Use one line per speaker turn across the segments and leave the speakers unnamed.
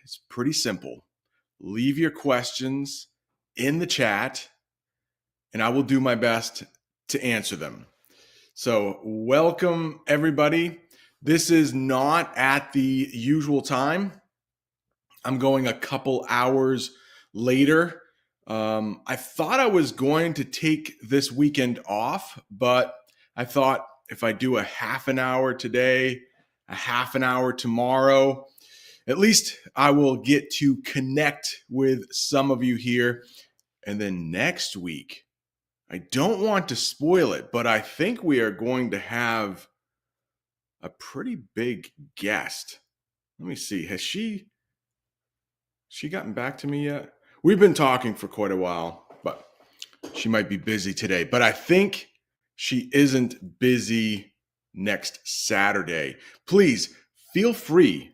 is pretty simple. Leave your questions in the chat, and I will do my best to answer them. So welcome, everybody. This is not at the usual time. I'm going a couple hours later. I thought I was going to take this weekend off, but I thought if I do a half an hour today, a half an hour tomorrow, at least I will get to connect with some of you here. And then next week, I don't want to spoil it, but I think we are going to have a pretty big guest. Let me see. Has she gotten back to me yet? We've been talking for quite a while, but she might be busy today. But I think she isn't busy next Saturday. Please feel free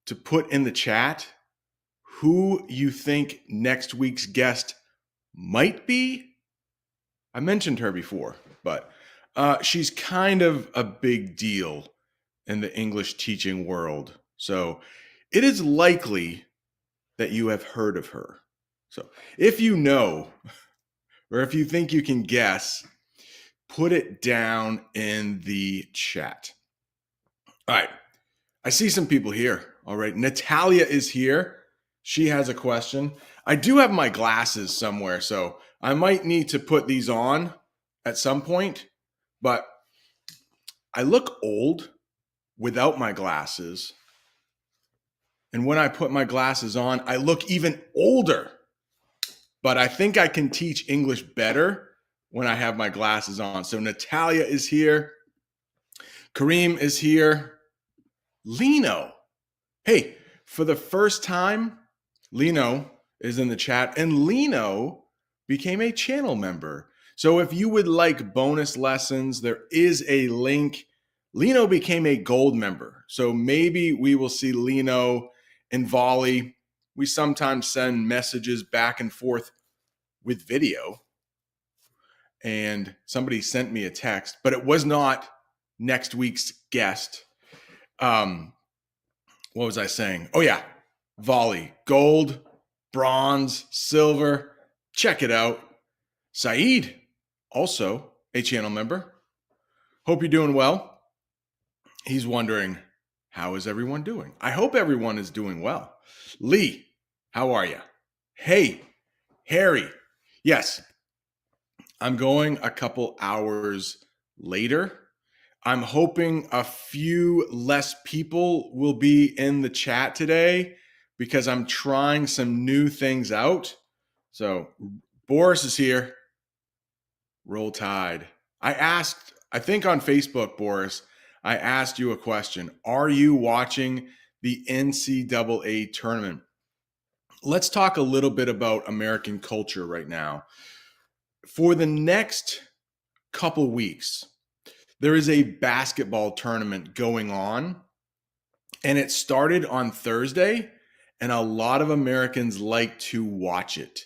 to put in the chat who you think next week's guest might be. I mentioned her before, but she's kind of a big deal in the English teaching world. So it is likely that you have heard of her. So if you know, or if you think you can guess, put it down in the chat. All right. I see some people here. All right. Natalia is here. She has a question. I do have my glasses somewhere, so I might need to put these on at some point, but I look old without my glasses. And when I put my glasses on, I look even older. But I think I can teach English better when I have my glasses on. So Natalia is here. Kareem is here. Lino. Hey, for the first time, Lino is in the chat. And Lino became a channel member. So if you would like bonus lessons, there is a link. Lino became a gold member. So maybe we will see Lino in Volley. We sometimes send messages back and forth with video. And somebody sent me a text, but it was not next week's guest. What was I saying? Oh yeah, Volley, gold, bronze, silver. Check it out. Saeed, also a channel member. Hope you're doing well. He's wondering, how is everyone doing? I hope everyone is doing well. Lee, how are you? Hey, Harry. Yes, I'm going a couple hours later. I'm hoping a few less people will be in the chat today because I'm trying some new things out. So Boris is here. Roll Tide. I think on Facebook, Boris, I asked you a question. Are you watching the NCAA tournament? Let's talk a little bit about American culture right now. For the next couple weeks, there is a basketball tournament going on, and it started on Thursday, and a lot of Americans like to watch it.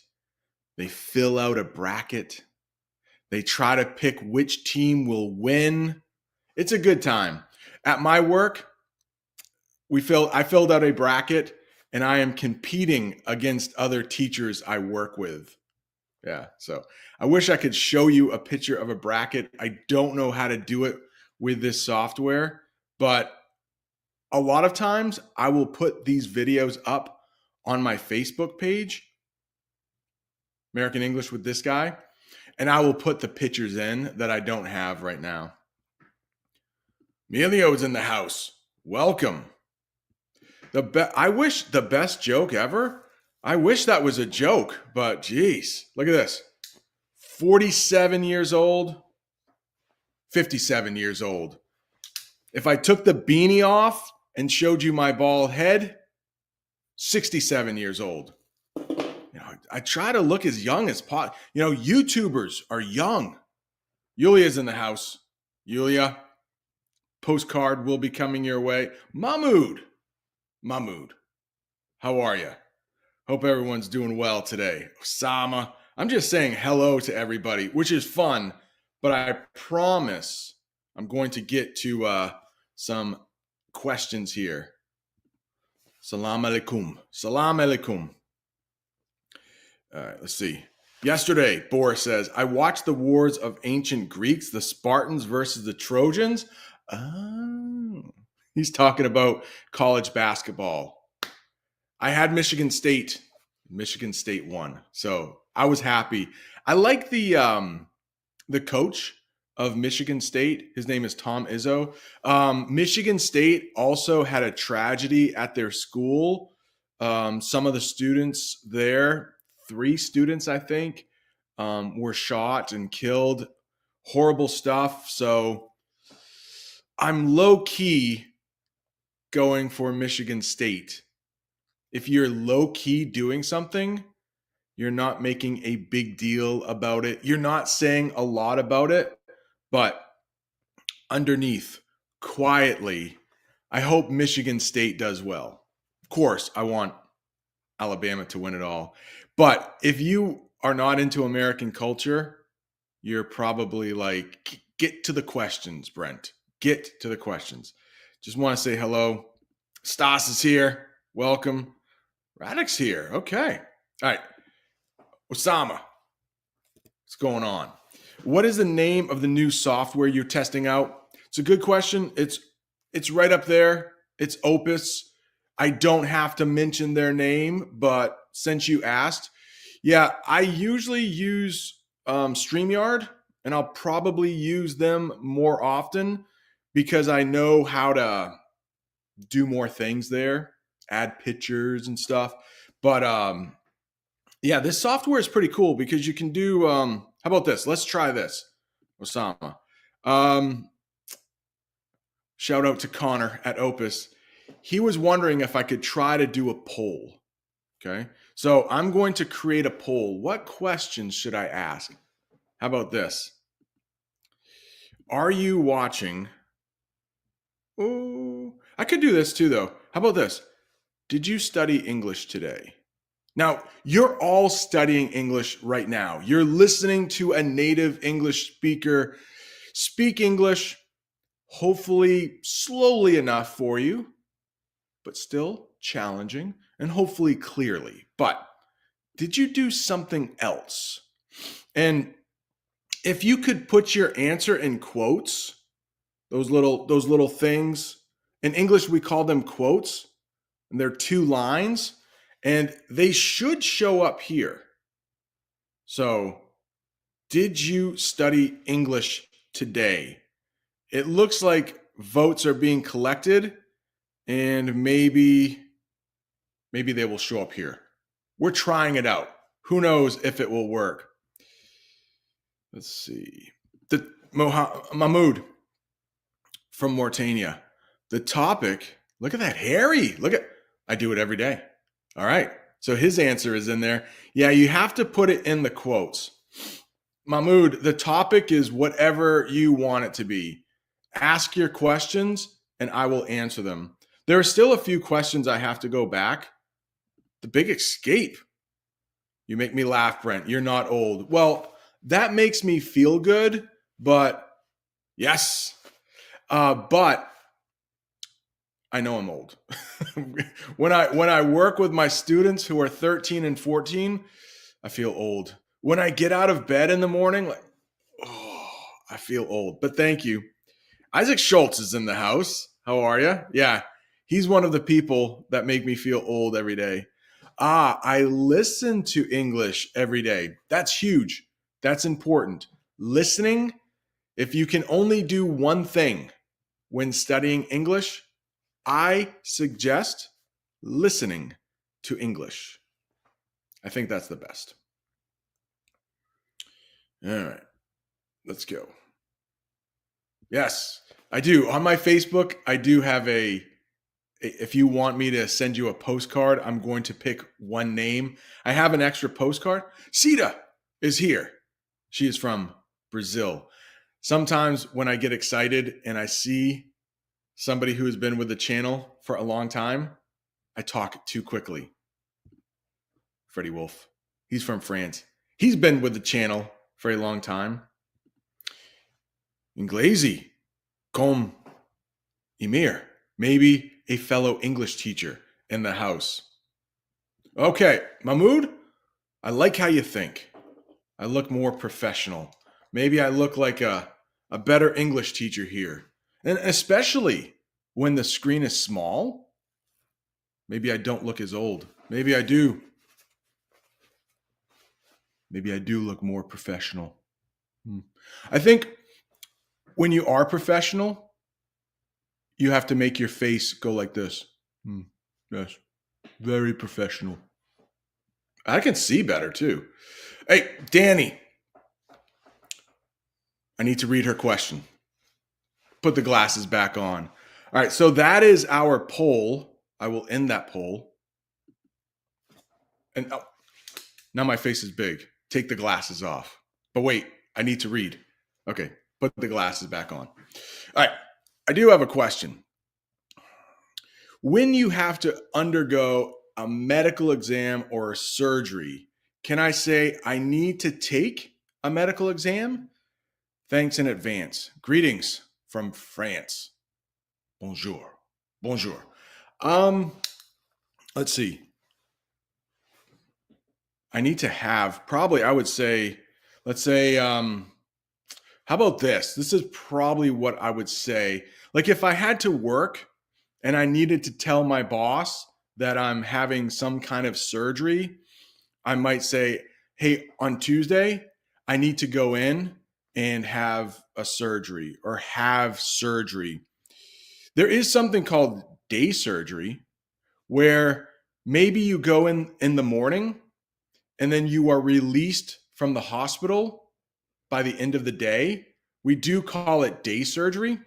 They fill out a bracket. They try to pick which team will win. It's a good time. At my work, I filled out a bracket, and I am competing against other teachers I work with. Yeah, so I wish I could show you a picture of a bracket. I don't know how to do it with this software, but a lot of times I will put these videos up on my Facebook page, American English with this guy, and I will put the pictures in that I don't have right now. Emilio is in the house. Welcome. I wish the best joke ever. I wish that was a joke, but geez, look at this. 47 years old, 57 years old. If I took the beanie off and showed you my bald head, 67 years old. I try to look as young as possible. YouTubers are young. Yulia's in the house. Yulia, postcard will be coming your way. Mahmoud, how are you? Hope everyone's doing well today. Osama, I'm just saying hello to everybody, which is fun, but I promise I'm going to get to some questions here. Salam alaikum. Salam alaikum. All right, let's see. Yesterday, Boris says, I watched the wars of ancient Greeks, the Spartans versus the Trojans. Oh, he's talking about college basketball. I had Michigan State. Michigan State won, so I was happy. I like the coach of Michigan State. His name is Tom Izzo. Michigan State also had a tragedy at their school. Some of the students there, 3 students, I think, were shot and killed. Horrible stuff. So I'm low key going for Michigan State. If you're low key doing something, you're not making a big deal about it. You're not saying a lot about it, but underneath, quietly, I hope Michigan State does well. Of course, I want Alabama to win it all. But if you are not into American culture, you're probably like, get to the questions, Brent. Get to the questions. Just want to say hello. Stas is here. Welcome. Radek's here. Okay. All right. Osama, what's going on? What is the name of the new software you're testing out? It's a good question. It's right up there. It's Opus. I don't have to mention their name, but since you asked, yeah, I usually use Streamyard, and I'll probably use them more often because I know how to do more things there, add pictures and stuff. But yeah, this software is pretty cool because you can do, how about this? Let's try this, Osama. Shout out to Connor at Opus. He was wondering if I could try to do a poll. Okay. So I'm going to create a poll. What questions should I ask? How about this? Are you watching? Oh, I could do this too, though. How about this? Did you study English today? Now, you're all studying English right now. You're listening to a native English speaker speak English, hopefully slowly enough for you, but still challenging, and hopefully clearly. But did you do something else? And if you could put your answer in quotes, those little things, in English we call them quotes, and they're 2 lines, and they should show up here. So, did you study English today? It looks like votes are being collected, and maybe they will show up here. We're trying it out. Who knows if it will work? Let's see. Mahmoud from Mauritania. The topic, look at that, Harry. I do it every day. All right. So his answer is in there. Yeah, you have to put it in the quotes. Mahmoud, the topic is whatever you want it to be. Ask your questions and I will answer them. There are still a few questions I have to go back. The Big Escape. You make me laugh, Brent. You're not old. Well, that makes me feel good, but yes. But I know I'm old. When I work with my students who are 13 and 14, I feel old. When I get out of bed in the morning, I feel old. But thank you. Isaac Schultz is in the house. How are you? Yeah, he's one of the people that make me feel old every day. I listen to English every day. That's huge. That's important. Listening, if you can only do one thing when studying English, I suggest listening to English. I think that's the best. All right, let's go. Yes, I do. On my Facebook, I do have if you want me to send you a postcard, I'm going to pick one name. I have an extra postcard. Sita is here. She is from Brazil. Sometimes when I get excited and I see somebody who has been with the channel for a long time, I talk too quickly. Freddie Wolf. He's from France. He's been with the channel for a long time. Inglesi. Com Emir. Maybe a fellow English teacher. in the house. Okay, Mahmoud, I like how you think. I look more professional. Maybe I look like a better English teacher here. And especially when the screen is small, maybe I don't look as old. Maybe I do. Maybe I do look more professional. I think when you are professional, you have to make your face go like this. Yes, very professional. I can see better too. Hey, Danny, I need to read her question. Put the glasses back on. All right, so that is our poll. I will end that poll. And now my face is big. Take the glasses off. But wait, I need to read. Okay, put the glasses back on. All right, I do have a question. When you have to undergo a medical exam or a surgery, can I say I need to take a medical exam? Thanks in advance. Greetings from France. Bonjour. Bonjour. Let's see. I need to have probably, I would say, let's say, how about this? This is probably what I would say. Like if I had to work and I needed to tell my boss that I'm having some kind of surgery, I might say, hey, on Tuesday, I need to go in and have a surgery or have surgery. There is something called day surgery where maybe you go in the morning and then you are released from the hospital by the end of the day. We do call it day surgery.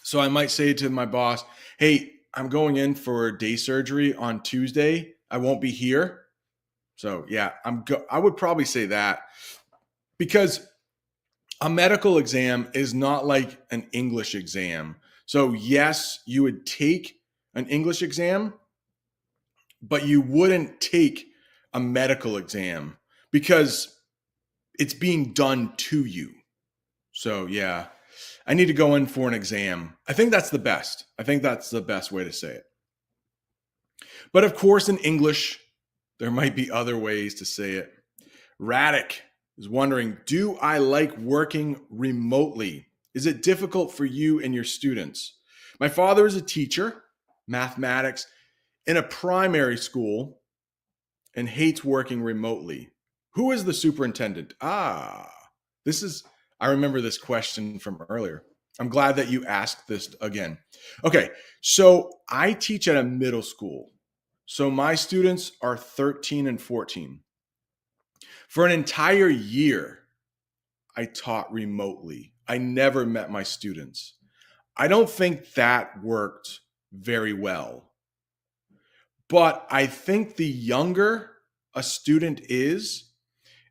So I might say to my boss, hey, I'm going in for day surgery on Tuesday. I won't be here. So yeah, I would probably say that because a medical exam is not like an English exam. So yes, you would take an English exam, but you wouldn't take a medical exam because it's being done to you. So yeah, I need to go in for an exam. I think that's the best. I think that's the best way to say it. But of course, in English, there might be other ways to say it. Radic is wondering, do I like working remotely? Is it difficult for you and your students? My father is a teacher, mathematics, in a primary school and hates working remotely. Who is the superintendent? I remember this question from earlier. I'm glad that you asked this again. Okay, so I teach at a middle school. So my students are 13 and 14. For an entire year, I taught remotely. I never met my students. I don't think that worked very well. But I think the younger a student is,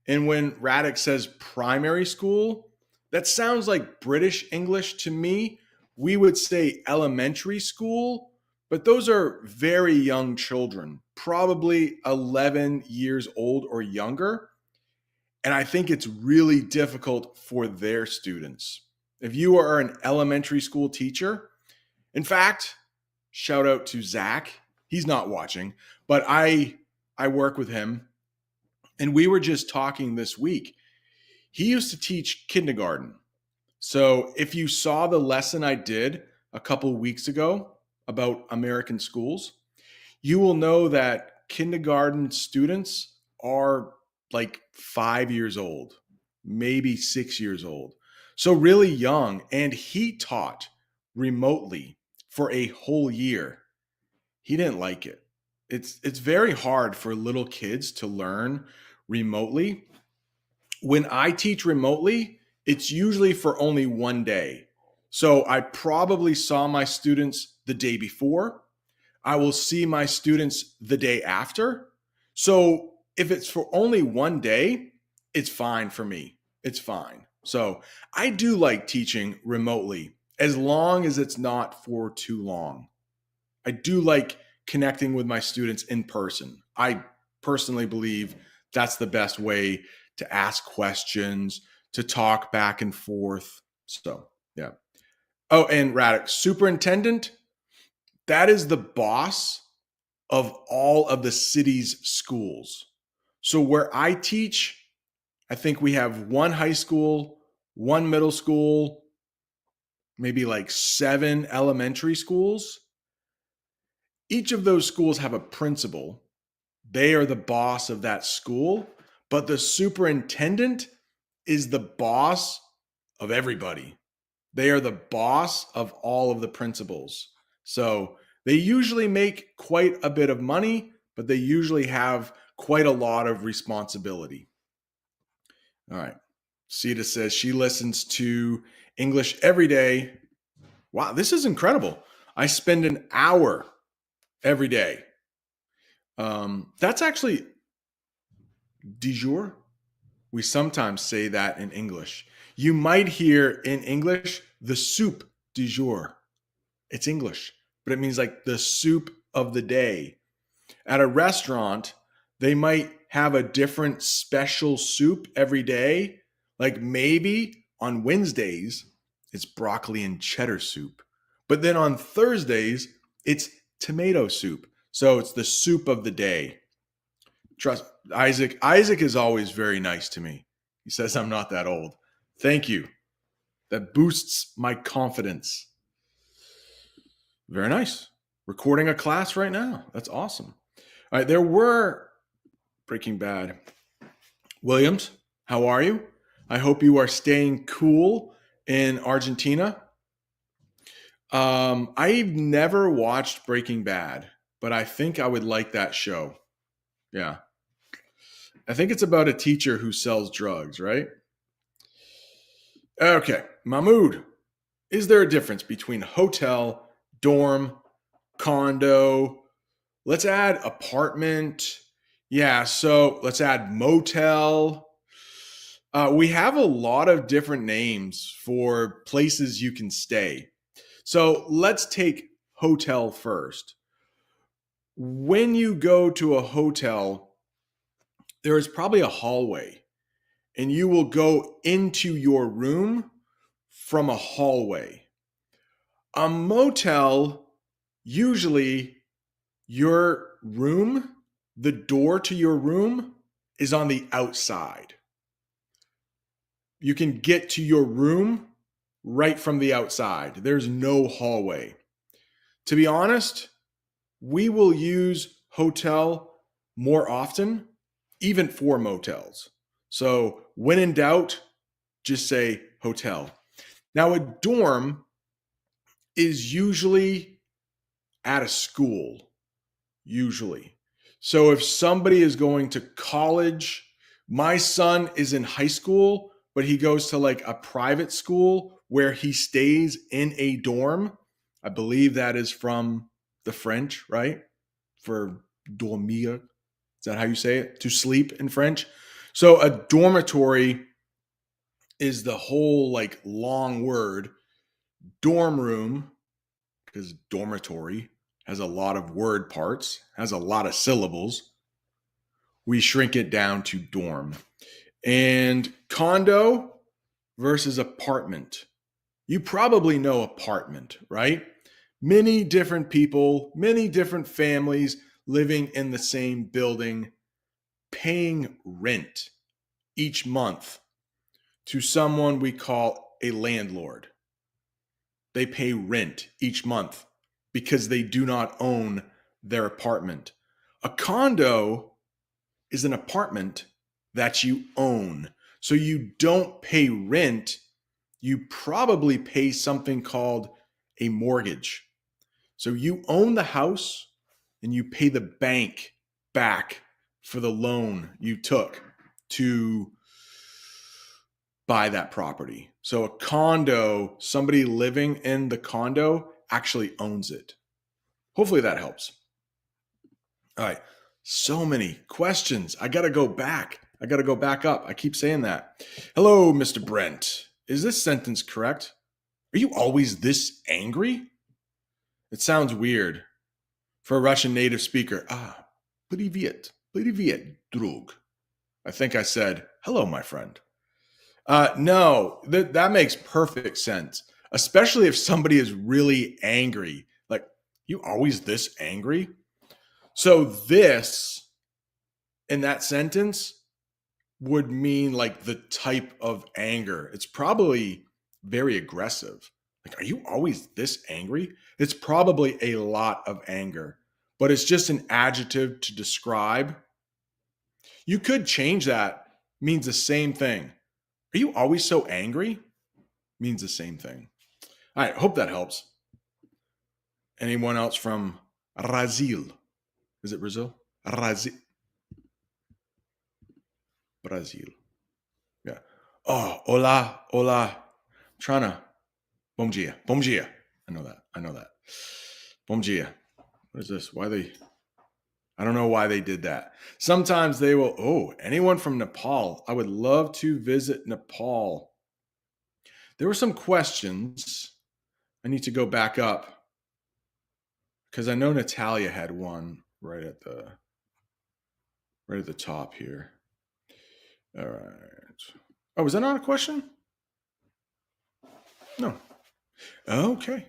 and when Radic says primary school, that sounds like British English to me. We would say elementary school, but those are very young children, probably 11 years old or younger. And I think it's really difficult for their students. If you are an elementary school teacher, in fact, shout out to Zach. He's not watching, but I work with him. And we were just talking this week. He used to teach kindergarten. So if you saw the lesson I did a couple weeks ago about American schools, you will know that kindergarten students are like 5 years old, maybe 6 years old. So really young. And he taught remotely for a whole year. He didn't like it. It's very hard for little kids to learn remotely. When I teach remotely, it's usually for only one day. So I probably saw my students the day before. I will see my students the day after. So if it's for only one day, it's fine for me. It's fine. So I do like teaching remotely as long as it's not for too long. I do like connecting with my students in person. I personally believe that's the best way to ask questions, to talk back and forth. So, yeah. Oh, and Radic, superintendent, that is the boss of all of the city's schools. So where I teach, I think we have one high school, one middle school, maybe like 7 elementary schools. Each of those schools have a principal. They are the boss of that school, but the superintendent is the boss of everybody. They are the boss of all of the principals. So they usually make quite a bit of money, but they usually have quite a lot of responsibility. All right. Sita says she listens to English every day. Wow, this is incredible. I spend an hour every day. That's actually du jour. We sometimes say that in English. You might hear in English the soup du jour. It's English, but it means like the soup of the day. At a restaurant, they might have a different special soup every day. Like maybe on Wednesdays, it's broccoli and cheddar soup. But then on Thursdays, it's tomato soup. So it's the soup of the day. Trust Isaac. Isaac is always very nice to me. He says I'm not that old. Thank you. That boosts my confidence. Very nice. Recording a class right now. That's awesome. All right, there were Breaking Bad. Williams, how are you? I hope you are staying cool in Argentina. I've never watched Breaking Bad, but I think I would like that show. Yeah. I think it's about a teacher who sells drugs, right? Okay. Mahmoud, is there a difference between hotel, dorm, condo? Let's add apartment. Yeah, so let's add motel. We have a lot of different names for places you can stay. So let's take hotel first. When you go to a hotel, there is probably a hallway, and you will go into your room from a hallway. A motel, usually your room, the door to your room is on the outside. You can get to your room right from the outside. There's no hallway. To be honest, we will use hotel more often, even for motels. So when in doubt, just say hotel. Now, a dorm is usually at a school, usually. So if somebody is going to college, my son is in high school, but he goes to like a private school where he stays in a dorm. I believe that is from the French, right? For dormir. Is that how you say it? To sleep in French. So a dormitory is the whole like long word. Dorm room, because dormitory has a lot of word parts, has a lot of syllables. We shrink it down to dorm. And condo versus apartment. You probably know apartment, right? Many different people, many different families living in the same building, paying rent each month to someone we call a landlord. They pay rent each month because they do not own their apartment. A condo is an apartment that you own. So you don't pay rent. You probably pay something called a mortgage. So you own the house and you pay the bank back for the loan you took to buy that property. So a condo, somebody living in the condo actually owns it. Hopefully that helps. All right. So many questions. I got to go back. I got to go back up. I keep saying that. Hello, Mr. Brent. Is this sentence correct? Are you always this angry? It sounds weird for a Russian native speaker. Привет, drug. I think I said, hello, my friend. No, that makes perfect sense, especially if somebody is really angry. Like, you always this angry? So this in that sentence would mean like the type of anger. It's probably very aggressive. Like, are you always this angry? It's probably a lot of anger, but it's just an adjective to describe. You could change that, means the same thing. Are you always so angry? Means the same thing. All right, hope that helps. Anyone else from Brazil? Is it Brazil? Brazil. Yeah. Oh, hola, hola. I'm trying to. Bom dia. Bom dia. I know that. Bom dia. What is this? Why they? I don't know why they did that. Sometimes they will. Oh, anyone from Nepal? I would love to visit Nepal. There were some questions. I need to go back up because I know Natalia had one right at the top here. All right. Oh, was that not a question? No. Okay.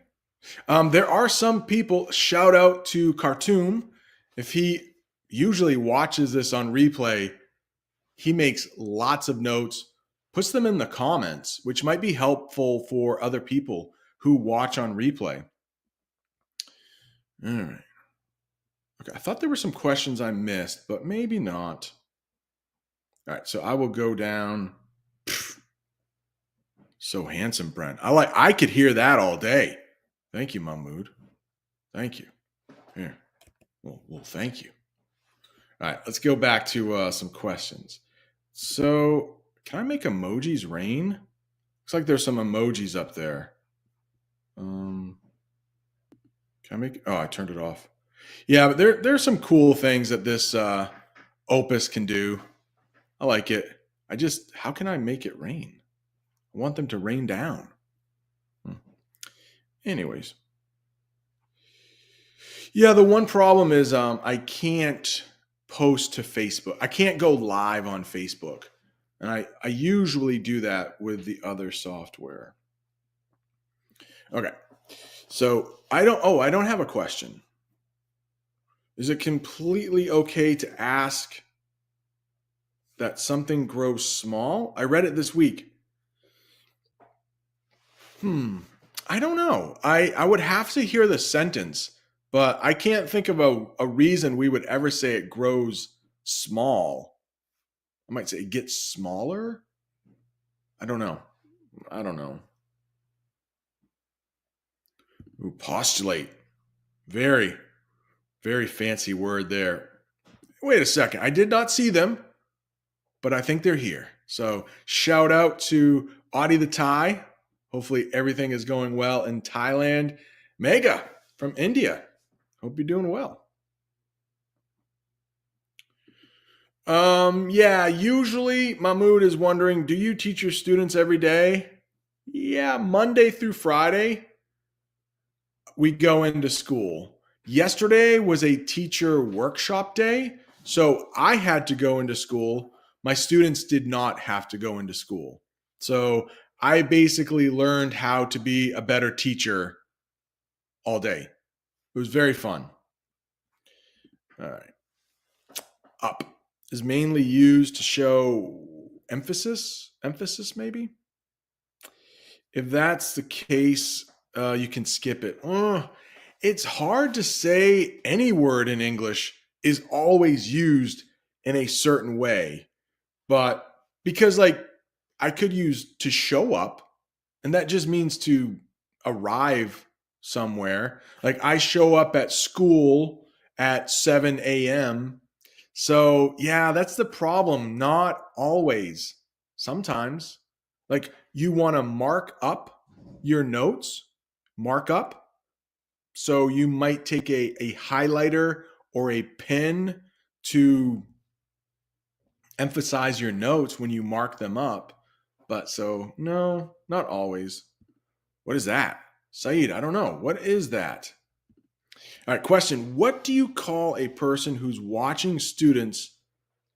There are some people. Shout out to Khartoum. If he usually watches this on replay, he makes lots of notes, puts them in the comments, which might be helpful for other people who watch on replay. All right. Okay, I thought there were some questions I missed, but maybe not. All right, so I will go down. So handsome, Brent. I could hear that all day. Thank you, Mahmoud. Thank you. Here. Well, thank you. All right, let's go back to some questions. So, can I make emojis rain? Looks like there's some emojis up there. Can I make? Oh, I turned it off. Yeah, but there's some cool things that this Opus can do. I like it. How can I make it rain? I want them to rain down. Anyways. Yeah, the one problem is I can't post to Facebook. I can't go live on Facebook. And I usually do that with the other software. Okay. So I don't have a question. Is it completely okay to ask that something grows small? I read it this week. I don't know. I would have to hear the sentence, but I can't think of a reason we would ever say it grows small. I might say it gets smaller. I don't know. Ooh, postulate. Very, very fancy word there. Wait a second. I did not see them, but I think they're here. So shout out to Audie the Thai. Hopefully everything is going well in Thailand. Mega from India. Hope you're doing well. Yeah, usually Mahmoud is wondering, do you teach your students every day? Yeah, Monday through Friday, we go into school. Yesterday was a teacher workshop day, so I had to go into school. My students did not have to go into school. So I basically learned how to be a better teacher all day. It was very fun. All right. Up is mainly used to show emphasis maybe. If that's the case, you can skip it. It's hard to say any word in English is always used in a certain way, but because like I could use to show up, and that just means to arrive somewhere. Like I show up at school at 7 a.m. So yeah, that's the problem. Not always. Sometimes. Like you want to mark up your notes, mark up. So you might take a highlighter or a pen to emphasize your notes when you mark them up. But so, no, not always. What is that? Saeed, I don't know. What is that? All right, question. What do you call a person who's watching students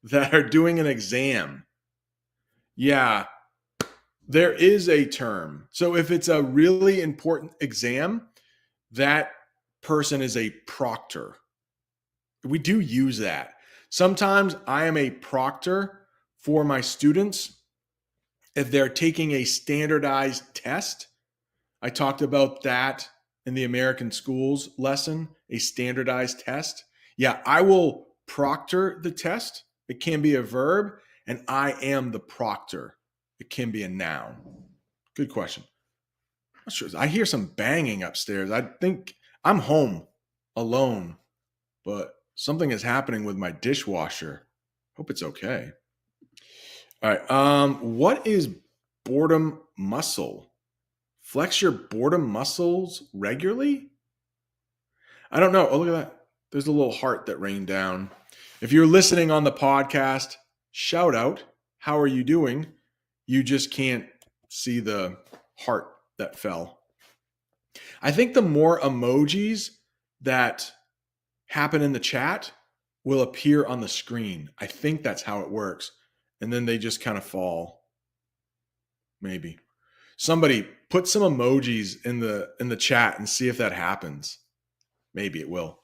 that are doing an exam? Yeah, there is a term. So if it's a really important exam, that person is a proctor. we do use that. Sometimes I am a proctor for my students if they're taking a standardized test. I talked about that in the American schools lesson, a standardized test. Yeah, I will proctor the test. It can be a verb, and I am the proctor. It can be a noun. Good question. I'm not sure. I hear some banging upstairs. I think I'm home alone, but something is happening with my dishwasher. Hope it's okay. All right. What is boredom muscle? Flex your boredom muscles regularly? I don't know. Oh, look at that. There's a little heart that rained down. If you're listening on the podcast, shout out. How are you doing? You just can't see the heart that fell. I think the more emojis that happen in the chat will appear on the screen. I think that's how it works. And then they just kind of fall. Maybe. Somebody put some emojis in the chat and see if that happens. Maybe it will.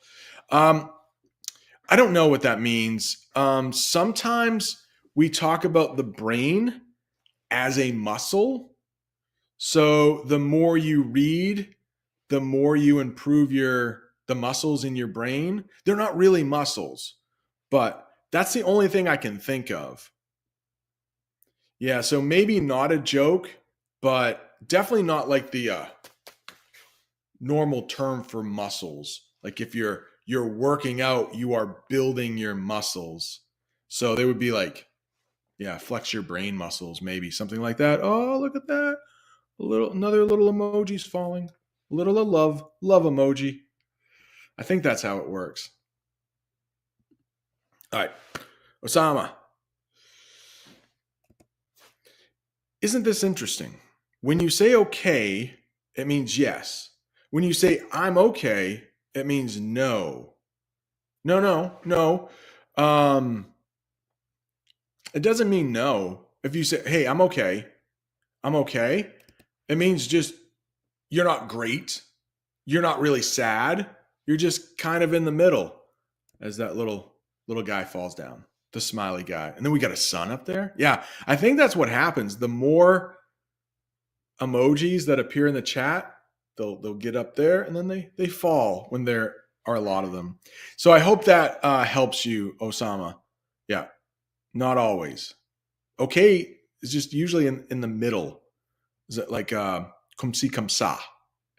I don't know what that means. Sometimes we talk about the brain as a muscle. So the more you read, the more you improve the muscles in your brain. They're not really muscles, but that's the only thing I can think of. Yeah, so maybe not a joke, but definitely not like the normal term for muscles. Like if you're working out, you are building your muscles. So they would be like, yeah, flex your brain muscles, maybe something like that. Oh, look at that. Another little emoji's falling. A little of love emoji. I think that's how it works. All right. Osama. Isn't this interesting? When you say okay, it means yes. When you say I'm okay, it means no. No. It doesn't mean no. If you say, hey, I'm okay, it means just you're not great. You're not really sad. You're just kind of in the middle as that little guy falls down, the smiley guy. And then we got a sun up there. Yeah, I think that's what happens. The more emojis that appear in the chat, they'll get up there and then they fall when there are a lot of them. So I hope that helps you, Osama. Yeah, not always. Okay is just usually in the middle. Is it like comme ci comme ça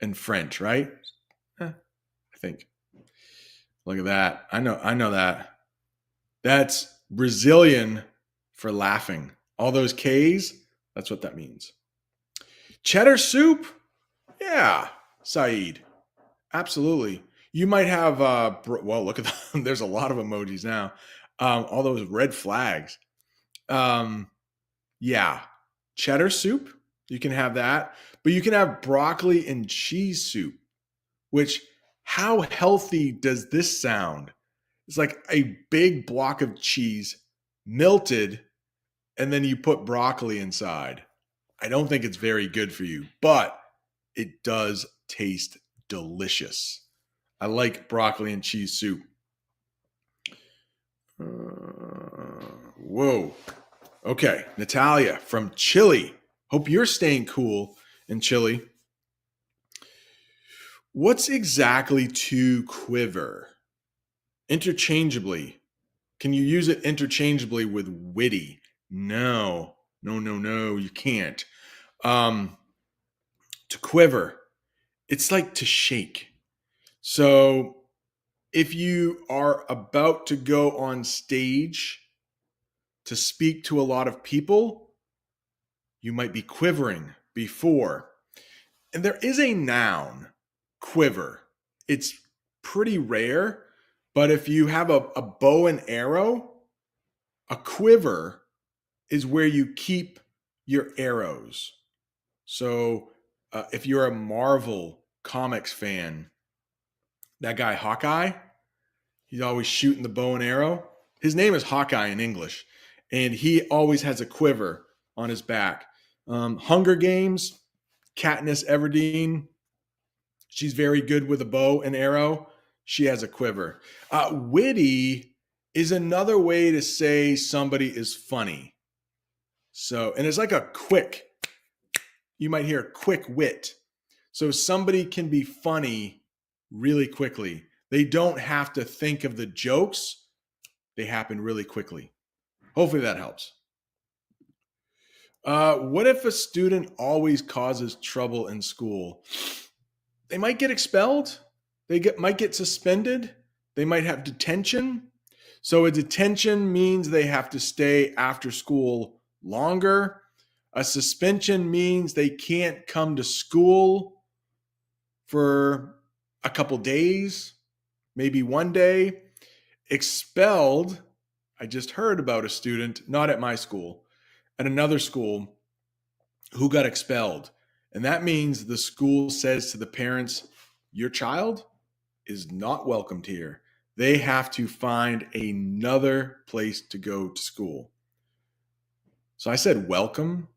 in French, right? I think. Look at that. I know that. That's Brazilian for laughing. All those K's, that's what that means. Cheddar soup? Yeah, Saeed. Absolutely. You might have, well, look at them. There's a lot of emojis now. All those red flags. Yeah, cheddar soup. You can have that. But you can have broccoli and cheese soup, which, how healthy does this sound? It's like a big block of cheese melted, and then you put broccoli inside. I don't think it's very good for you, but it does taste delicious. I like broccoli and cheese soup. Whoa. Okay, Natalia from Chile. Hope you're staying cool in Chile. What's exactly to quiver? Interchangeably. Can you use it interchangeably with witty? No, you can't. To quiver, it's like to shake. So if you are about to go on stage to speak to a lot of people, you might be quivering before. And there is a noun, quiver. It's pretty rare, but if you have a bow and arrow, a quiver is where you keep your arrows. So if you're a Marvel Comics fan, that guy Hawkeye, he's always shooting the bow and arrow. His name is Hawkeye in English, and he always has a quiver on his back. Hunger Games, Katniss Everdeen, she's very good with a bow and arrow. she has a quiver. Witty is another way to say somebody is funny. So, and it's like a quick, you might hear quick wit. So somebody can be funny really quickly. They don't have to think of the jokes. They happen really quickly. Hopefully that helps. What if a student always causes trouble in school? They might get expelled. Might get suspended. They might have detention. So a detention means they have to stay after school longer. A suspension means they can't come to school for a couple days, maybe one day. Expelled, I just heard about a student, not at my school, at another school, who got expelled. And that means the school says to the parents, your child is not welcomed here. They have to find another place to go to school. So I said welcome,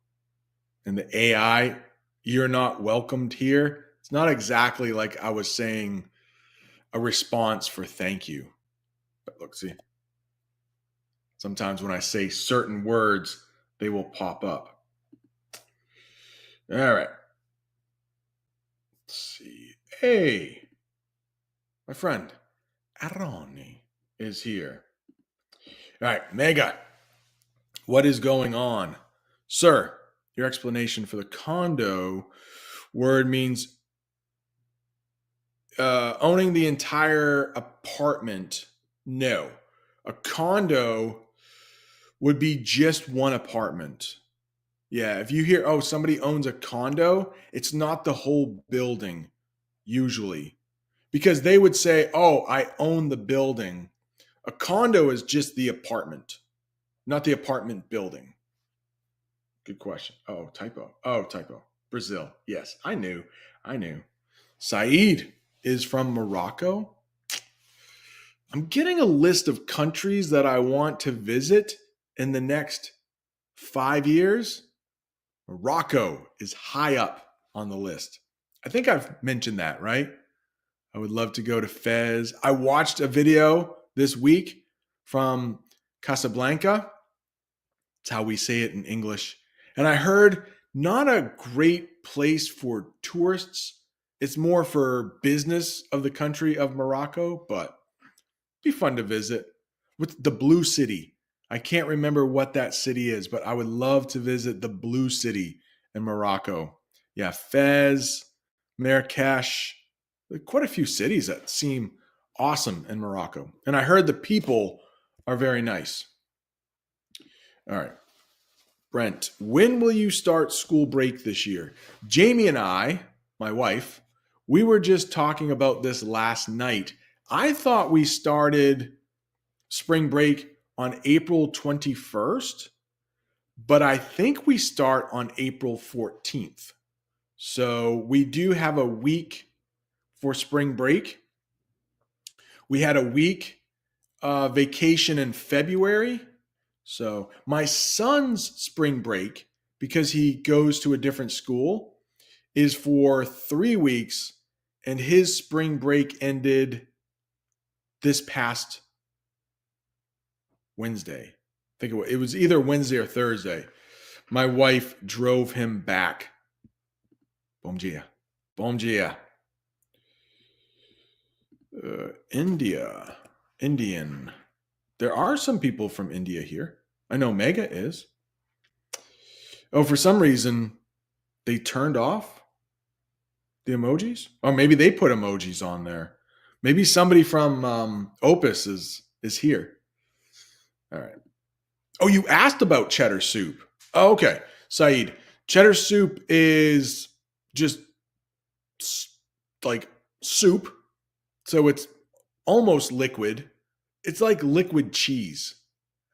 and the AI, you're not welcomed here. It's not exactly like I was saying a response for thank you. But look, see, sometimes when I say certain words, they will pop up. All right. Let's see. Hey, my friend Aroni is here. All right, Mega, what is going on? Sir, your explanation for the condo word means owning the entire apartment. No, a condo would be just one apartment. Yeah, if you hear, oh, somebody owns a condo, it's not the whole building usually, because they would say, oh, I own the building. A condo is just the apartment, not the apartment building. Good question. Oh, typo. Brazil. Yes, I knew. Saeed is from Morocco. I'm getting a list of countries that I want to visit in the next 5 years. Morocco is high up on the list. I think I've mentioned that, right? I would love to go to Fez. I watched a video this week from Casablanca. It's how we say it in English. And I heard not a great place for tourists. It's more for business of the country of Morocco, but be fun to visit. With the Blue City. I can't remember what that city is, but I would love to visit the Blue City in Morocco. Yeah, Fez, Marrakesh, quite a few cities that seem awesome in Morocco. And I heard the people are very nice. All right. Brent, when will you start school break this year? Jamie and I, my wife, we were just talking about this last night. I thought we started spring break on April 21st, but I think we start on April 14th. So we do have a week for spring break. We had a week vacation in February. So my son's spring break, because he goes to a different school, is for 3 weeks, and his spring break ended this past Wednesday. I think it was either Wednesday or Thursday. My wife drove him back. Bom dia. Indian. There are some people from India here. I know Mega is. Oh, for some reason, they turned off the emojis? Or maybe they put emojis on there. Maybe somebody from Opus is here. All right. Oh, you asked about cheddar soup. Oh, okay. Saeed, cheddar soup is just like soup. So it's almost liquid. It's like liquid cheese.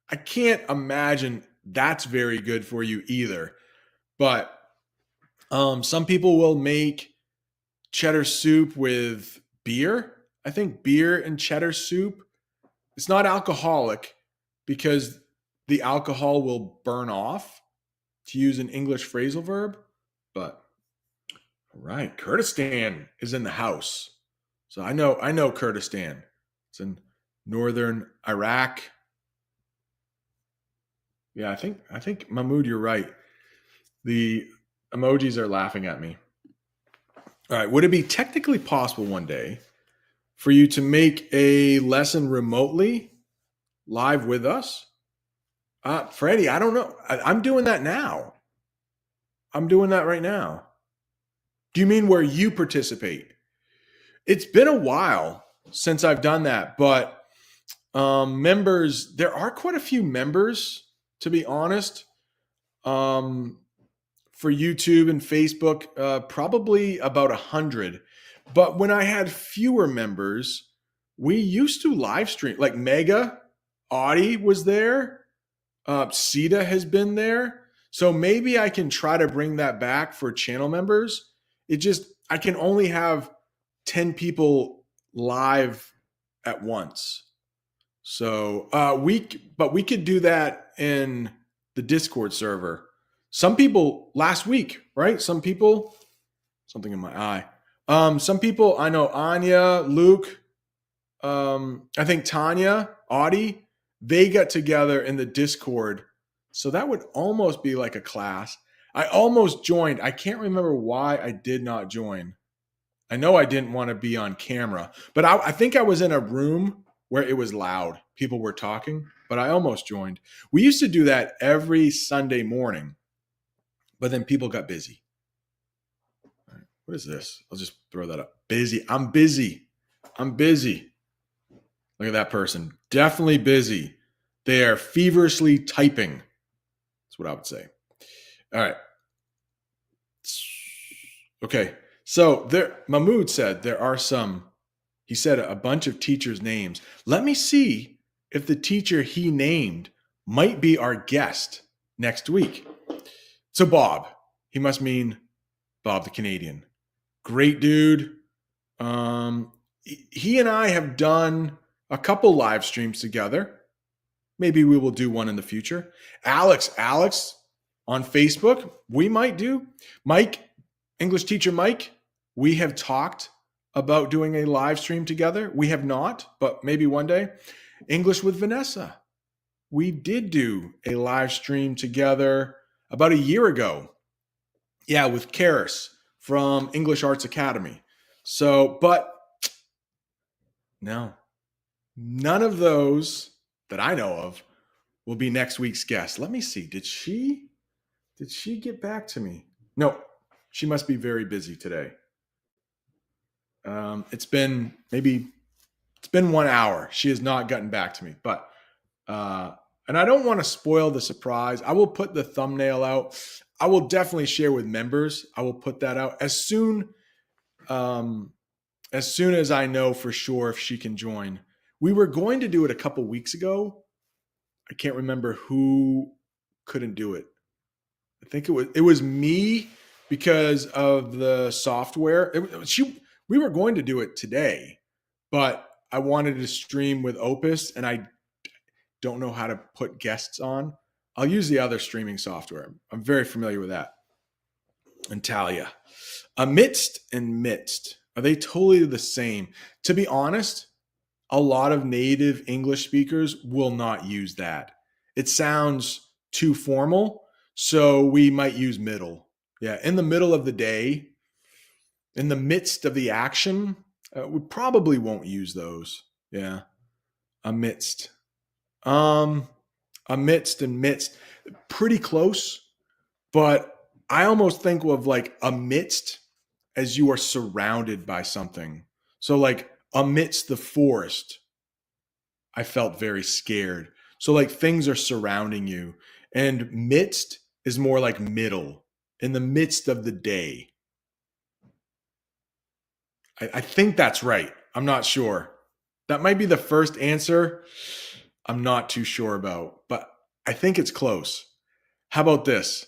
I can't imagine that's very good for you either. But some people will make cheddar soup with beer. I think beer and cheddar soup, it's not alcoholic because the alcohol will burn off, to use an English phrasal verb. But all right, Kurdistan is in the house. So I know Kurdistan. It's in northern Iraq. Yeah, I think Mahmoud, you're right. The emojis are laughing at me. All right, would it be technically possible one day for you to make a lesson remotely live with us? Freddie, I don't know. I'm doing that now. I'm doing that right now. Do you mean where you participate? It's been a while since I've done that, but members, there are quite a few members, to be honest, for YouTube and Facebook, probably about 100. But when I had fewer members, we used to live stream. Like Mega, Audie was there. Sita has been there. So maybe I can try to bring that back for channel members. I can only have 10 people live at once. So we could do that in the Discord server. Some people last week, right? Some people, something in my eye. Some people I know, Anya, Luke, I think Tanya, Audie, they got together in the Discord. So that would almost be like a class. I almost joined. I can't remember why I did not join. I know I didn't want to be on camera, but I think I was in a room where it was loud. People were talking, but I almost joined. We used to do that every Sunday morning, but then people got busy. All right, what is this? I'll just throw that up. Busy. I'm busy. Look at that person. Definitely busy. They are feverishly typing. That's what I would say. All right. Okay. So Mahmoud said there are some, he said a bunch of teachers' names. Let me see if the teacher he named might be our guest next week. So Bob, he must mean Bob the Canadian. Great dude. He and I have done a couple live streams together. Maybe we will do one in the future. Alex on Facebook, we might do. Mike, English teacher Mike, we have talked about doing a live stream together. We have not, but maybe one day. English with Vanessa. We did do a live stream together about a year ago. Yeah, with Karis from English Arts Academy. So, but no, none of those that I know of will be next week's guest. Let me see. Did she get back to me? No, she must be very busy today. It's been 1 hour. She has not gotten back to me, but and I don't want to spoil the surprise. I will put the thumbnail out. I will definitely share with members. I will put that out as soon as I know for sure if she can join. We were going to do it a couple weeks ago. I can't remember who couldn't do it. I think it was me because of the software. We were going to do it today, but I wanted to stream with Opus and I don't know how to put guests on. I'll use the other streaming software. I'm very familiar with that. And Talia. Amidst and midst. Are they totally the same? To be honest, a lot of native English speakers will not use that. It sounds too formal, so we might use middle. Yeah, in the middle of the day, in the midst of the action, we probably won't use those. Yeah, amidst. Amidst and midst, pretty close, but I almost think of like amidst as you are surrounded by something. So like amidst the forest, I felt very scared. So like things are surrounding you, and midst is more like middle, in the midst of the day. I think that's right. I'm not sure. That might be the first answer. I'm not too sure about, but I think it's close. How about this?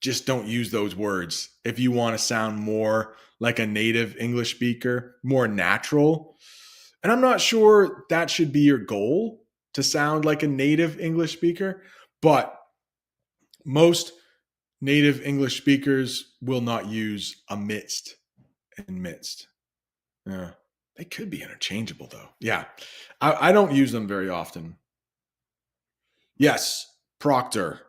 Just don't use those words if you want to sound more like a native English speaker, more natural. And I'm not sure that should be your goal, to sound like a native English speaker, but most native English speakers will not use amidst and midst. Yeah. They could be interchangeable though. Yeah. I don't use them very often. Yes. Proctor.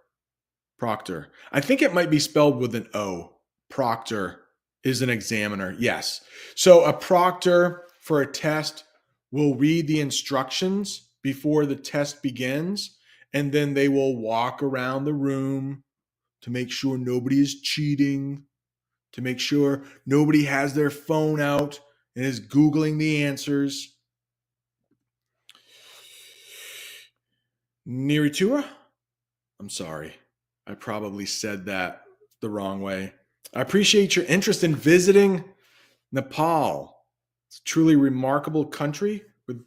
Proctor. I think it might be spelled with an O. Proctor is an examiner. Yes. So a proctor for a test will read the instructions before the test begins, and then they will walk around the room to make sure nobody is cheating, to make sure nobody has their phone out and is Googling the answers. Niritura? I'm sorry. I probably said that the wrong way. I appreciate your interest in visiting Nepal. It's a truly remarkable country with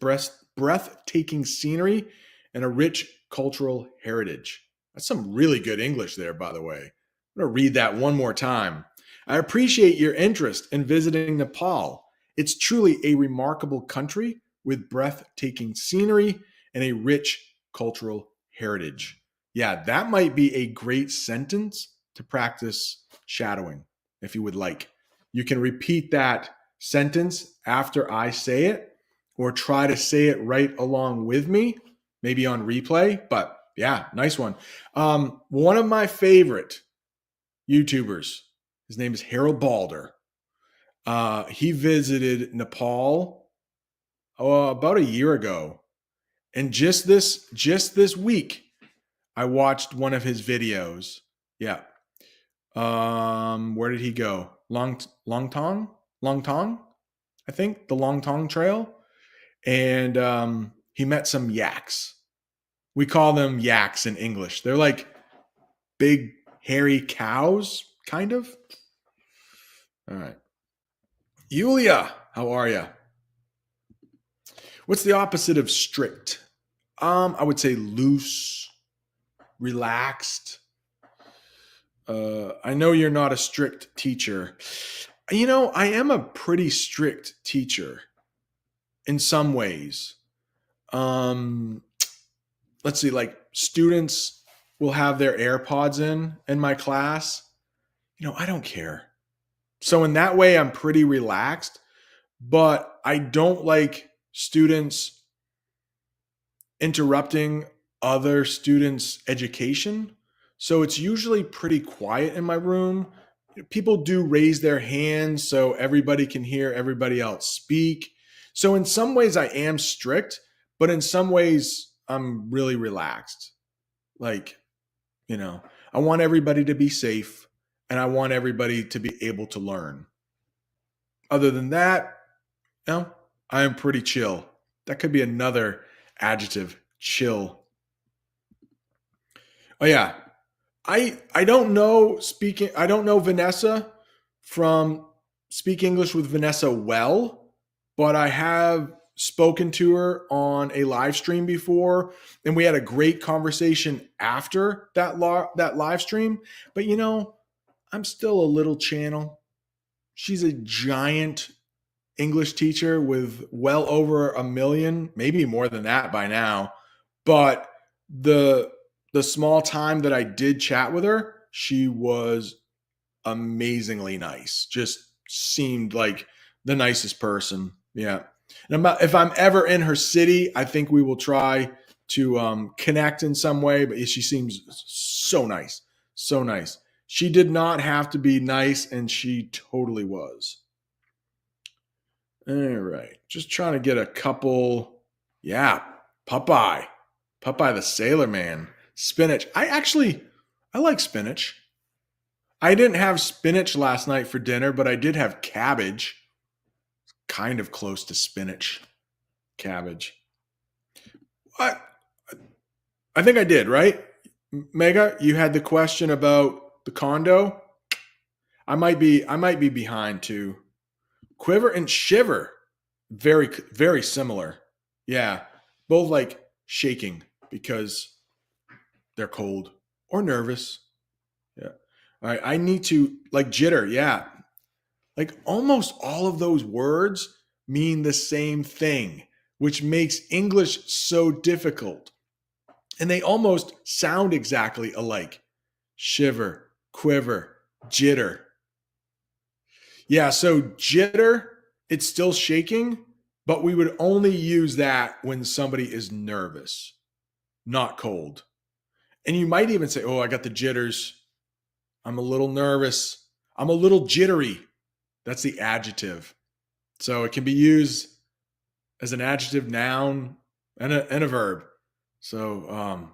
breathtaking scenery and a rich cultural heritage. That's some really good English there, by the way. I'm going to read that one more time. I appreciate your interest in visiting Nepal. It's truly a remarkable country with breathtaking scenery and a rich cultural heritage. Yeah, that might be a great sentence to practice shadowing if you would like. You can repeat that sentence after I say it or try to say it right along with me, maybe on replay. But yeah, nice one. One of my favorite YouTubers, his name is Harold Balder. He visited Nepal about a year ago. And just this week, I watched one of his videos. Yeah. Where did he go? Longtong, I think the Longtong Trail, and he met some yaks. We call them yaks in English. They're like big hairy cows, kind of. All right, Yulia, how are you? What's the opposite of strict? I would say loose, relaxed. I know you're not a strict teacher. You know, I am a pretty strict teacher in some ways. Let's see, like students will have their AirPods in my class. You know, I don't care. So in that way, I'm pretty relaxed, but I don't like students interrupting other students' education. So it's usually pretty quiet in my room. People do raise their hands so everybody can hear everybody else speak. So in some ways I am strict, but in some ways I'm really relaxed. Like, you know, I want everybody to be safe and I want everybody to be able to learn. Other than that, no, I am pretty chill. That could be another adjective, chill. Oh yeah, I don't know Vanessa from Speak English with Vanessa well, but I have spoken to her on a live stream before, and we had a great conversation after that live stream. But you know, I'm still a little channel. She's a giant English teacher with well over 1 million, maybe more than that by now. But the small time that I did chat with her, she was amazingly nice. Just seemed like the nicest person. Yeah. And if I'm ever in her city, I think we will try to connect in some way. But she seems so nice. So nice. She did not have to be nice, and she totally was. All right. Just trying to get a couple. Yeah. Popeye. Popeye the Sailor Man. Spinach. I like spinach. I didn't have spinach last night for dinner, but I did have cabbage. Kind of close to spinach. Cabbage. I think I did, right? Mega, you had the question about the condo. I might be behind too. Quiver and shiver. Very, very similar. Yeah. Both like shaking because they're cold or nervous. Yeah. All right. I need to like jitter. Yeah. Like almost all of those words mean the same thing, which makes English so difficult. And they almost sound exactly alike. Shiver, quiver, jitter. Yeah. So jitter, it's still shaking, But we would only use that when somebody is nervous, not cold. And you might even say, oh, I got the jitters. I'm a little nervous. I'm a little jittery. That's the adjective. So it can be used as an adjective, noun, and a verb. So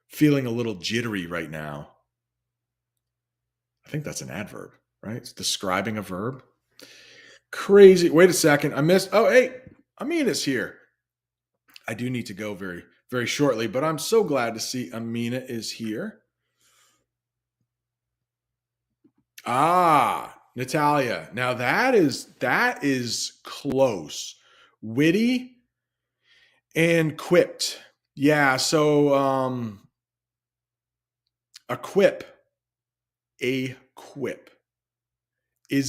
feeling a little jittery right now. I think that's an adverb, right? It's describing a verb. Crazy. Wait a second. I missed. Oh, hey, Amina's here. I do need to go very, very shortly, but I'm so glad to see Amina is here. Ah, Natalia. Now that is close. Witty and quipped. Yeah, so a quip is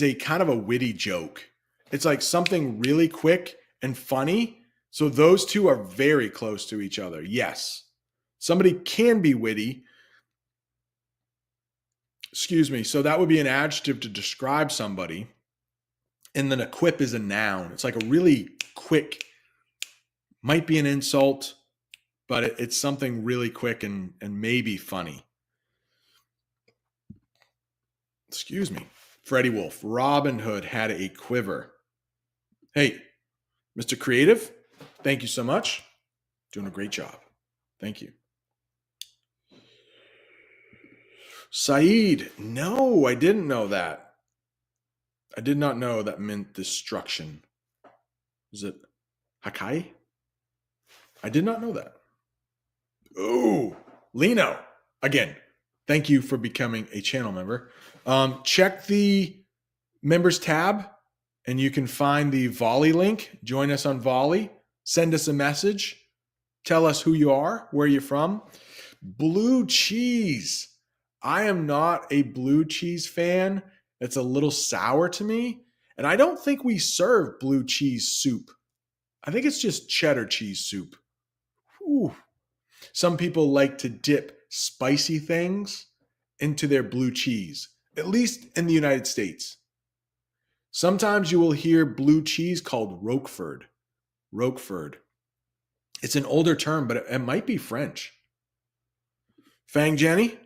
a kind of a witty joke. It's like something really quick and funny. So those two are very close to each other. Yes. Somebody can be witty. Excuse me. So that would be an adjective to describe somebody. And then a quip is a noun. It's like a really quick, might be an insult, but it's something really quick and maybe funny. Excuse me. Freddie Wolf. Robin Hood had a quiver. Hey, Mr. Creative, thank you so much. Doing a great job. Thank you. Saeed. No, I didn't know that. I did not know that meant destruction. Is it Hakai? I did not know that. Ooh, Lino. Again, thank you for becoming a channel member. Check the members tab and you can find the Volley link. Join us on Volley. Send us a message. Tell us who you are, where you're from. Blue cheese. I am not a blue cheese fan. It's a little sour to me. And I don't think we serve blue cheese soup. I think it's just cheddar cheese soup. Ooh. Some people like to dip spicy things into their blue cheese, at least in the United States. Sometimes you will hear blue cheese called Roquefort. Roquefort. It's an older term, but it might be French. Fang Jenny?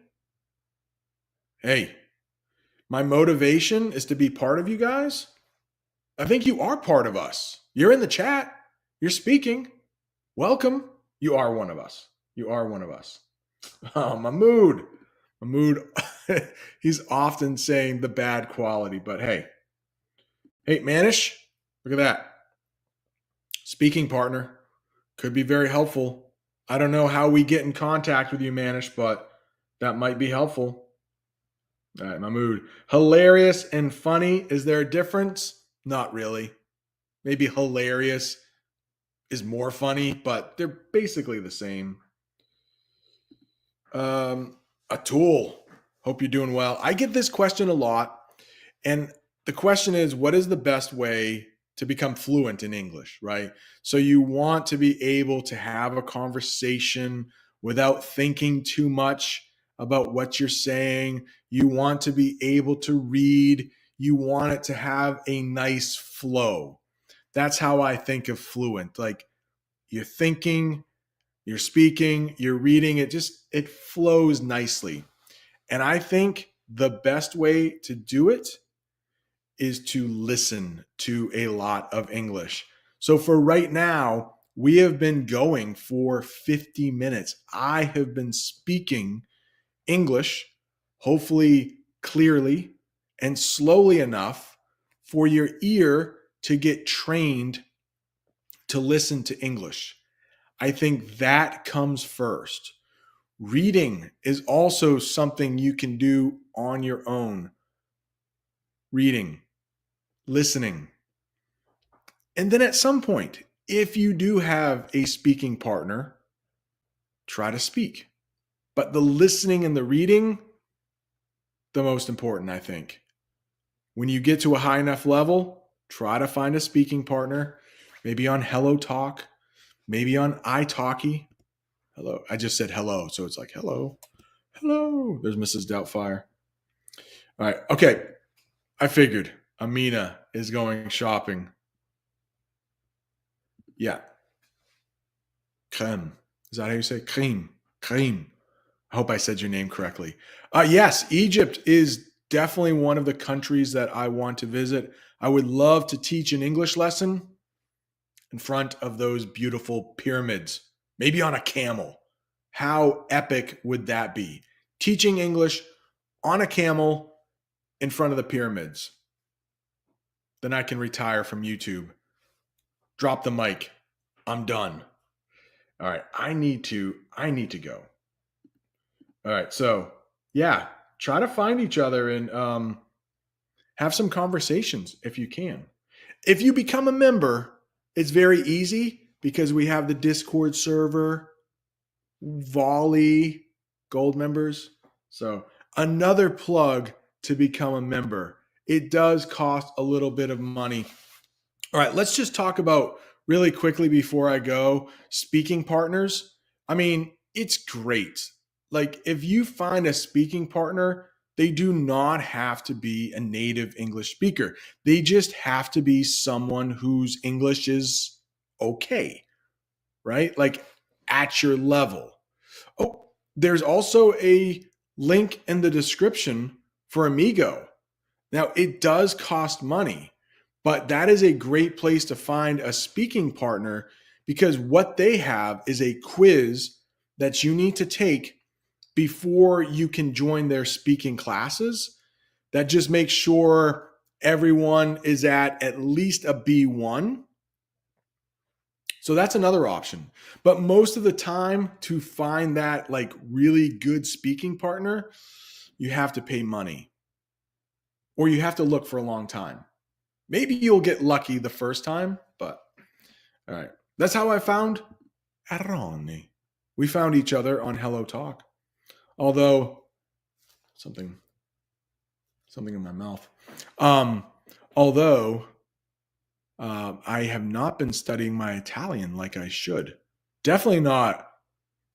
Hey, my motivation is to be part of you guys. I think you are part of us. You're in the chat. You're speaking. Welcome. You are one of us. You are one of us. Oh, Mahmoud. Mahmoud, he's often saying the bad quality, but hey. Hey, Manish, look at that. Speaking partner. Could be very helpful. I don't know how we get in contact with you, Manish, but that might be helpful. All right, Mahmoud. Hilarious and funny. Is there a difference? Not really. Maybe hilarious is more funny, but they're basically the same. Atul. Hope you're doing well. I get this question a lot. And the question is, what is the best way to become fluent in English, right? So you want to be able to have a conversation without thinking too much about what you're saying. You want to be able to read. You want it to have a nice flow. That's how I think of fluent. Like you're thinking, you're speaking, you're reading, it flows nicely. And I think the best way to do it is to listen to a lot of English. So for right now, we have been going for 50 minutes. I have been speaking English, hopefully clearly and slowly enough for your ear to get trained to listen to English. I think that comes first. Reading is also something you can do on your own. Reading, listening. And then at some point, if you do have a speaking partner, try to speak. But the listening and the reading, the most important, I think. When you get to a high enough level, try to find a speaking partner, maybe on Hello Talk, maybe on iTalki. Hello. I just said hello, so it's like, hello. Hello. There's Mrs. Doubtfire. All right. Okay. I figured Amina is going shopping. Yeah. Crème. Is that how you say cream? Cream. I hope I said your name correctly. Yes, Egypt is definitely one of the countries that I want to visit. I would love to teach an English lesson in front of those beautiful pyramids, maybe on a camel. How epic would that be? Teaching English on a camel in front of the pyramids. Then I can retire from YouTube. Drop the mic. I'm done. All right, I need to go. All right, so yeah, try to find each other and have some conversations if you can. If you become a member, it's very easy because we have the Discord server, Volley, gold members. So another plug to become a member. It does cost a little bit of money. All right, let's just talk about really quickly before I go, speaking partners. I mean, it's great. Like if you find a speaking partner, they do not have to be a native English speaker. They just have to be someone whose English is okay, right? Like at your level. Oh, there's also a link in the description for Amigo. Now, it does cost money, but that is a great place to find a speaking partner because what they have is a quiz that you need to take before you can join their speaking classes. That just makes sure everyone is at least a B1. So that's another option. But most of the time to find that like really good speaking partner, you have to pay money or you have to look for a long time. Maybe you'll get lucky the first time, but all right. That's how I found Aroni. We found each other on Hello Talk. Although something in my mouth. Although I have not been studying my Italian like I should. Definitely not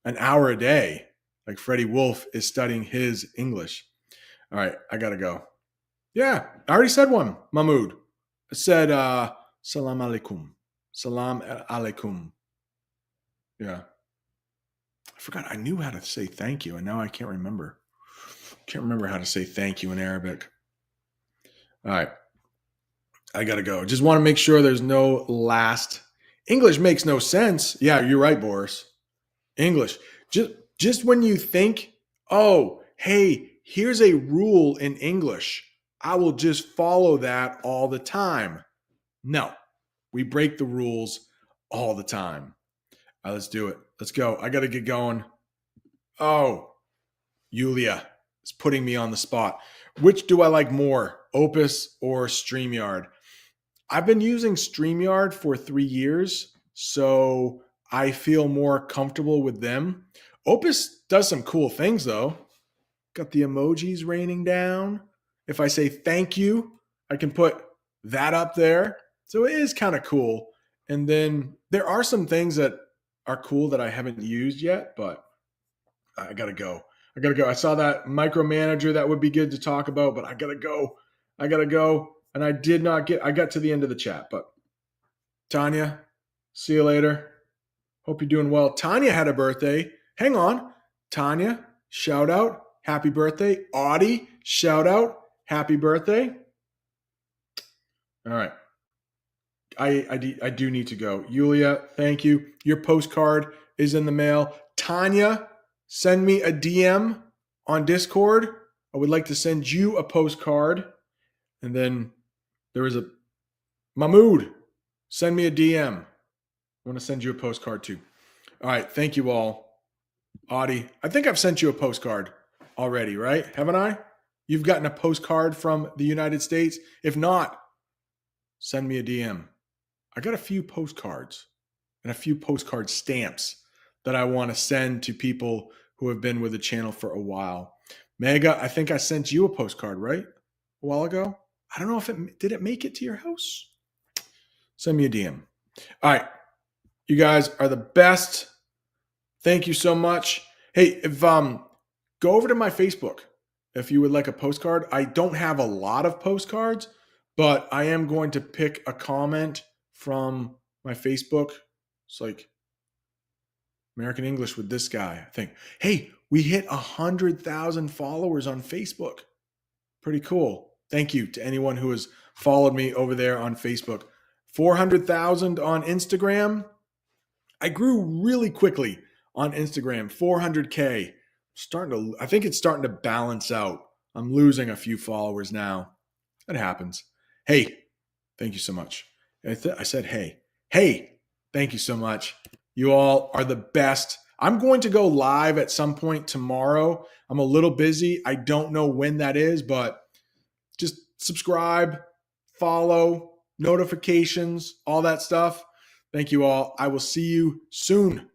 an hour a day like Freddie Wolf is studying his English. All right, I gotta go. Yeah, I already said one, Mahmoud. I said salam alaikum. Salam alaikum. Yeah. I forgot. I knew how to say thank you, and now I can't remember. Can't remember how to say thank you in Arabic. All right. I got to go. Just want to make sure there's no last. English makes no sense. Yeah, you're right, Boris. English. Just when you think, oh, hey, here's a rule in English. I will just follow that all the time. No, we break the rules all the time. All right, let's do it. Let's go. I got to get going. Oh, Yulia is putting me on the spot. Which do I like more, Opus or Streamyard? I've been using Streamyard for 3 years, so I feel more comfortable with them. Opus does some cool things, though. Got the emojis raining down. If I say thank you, I can put that up there. So it is kind of cool. And then there are some things that are cool that I haven't used yet, but I got to go. I saw that micromanager that would be good to talk about, but I got to go. And I got to the end of the chat, but Tanya, see you later. Hope you're doing well. Tanya had a birthday. Hang on. Tanya, shout out. Happy birthday. Audie, shout out. Happy birthday. All right. I do need to go. Yulia, thank you. Your postcard is in the mail. Tanya, send me a DM on Discord. I would like to send you a postcard. And then there was a Mahmoud, send me a DM. I want to send you a postcard too. All right. Thank you all. Audie, I think I've sent you a postcard already, right? Haven't I? You've gotten a postcard from the United States. If not, send me a DM. I got a few postcards and a few postcard stamps that I want to send to people who have been with the channel for a while. Mega, I think I sent you a postcard, right? A while ago. I don't know if did it make it to your house? Send me a DM. All right. You guys are the best. Thank you so much. Hey, if go over to my Facebook if you would like a postcard. I don't have a lot of postcards, but I am going to pick a comment from my Facebook It's like American English with this guy, I think. Hey, we hit 100,000 followers on Facebook. Pretty cool. Thank you to anyone who has followed me over there on Facebook. 400,000 on Instagram. I grew really quickly on Instagram, 400K. I think it's starting to balance out. I'm losing a few followers now. It happens. Hey, thank you so much. I said, hey, thank you so much. You all are the best. I'm going to go live at some point tomorrow. I'm a little busy. I don't know when that is, but just subscribe, follow, notifications, all that stuff. Thank you all. I will see you soon.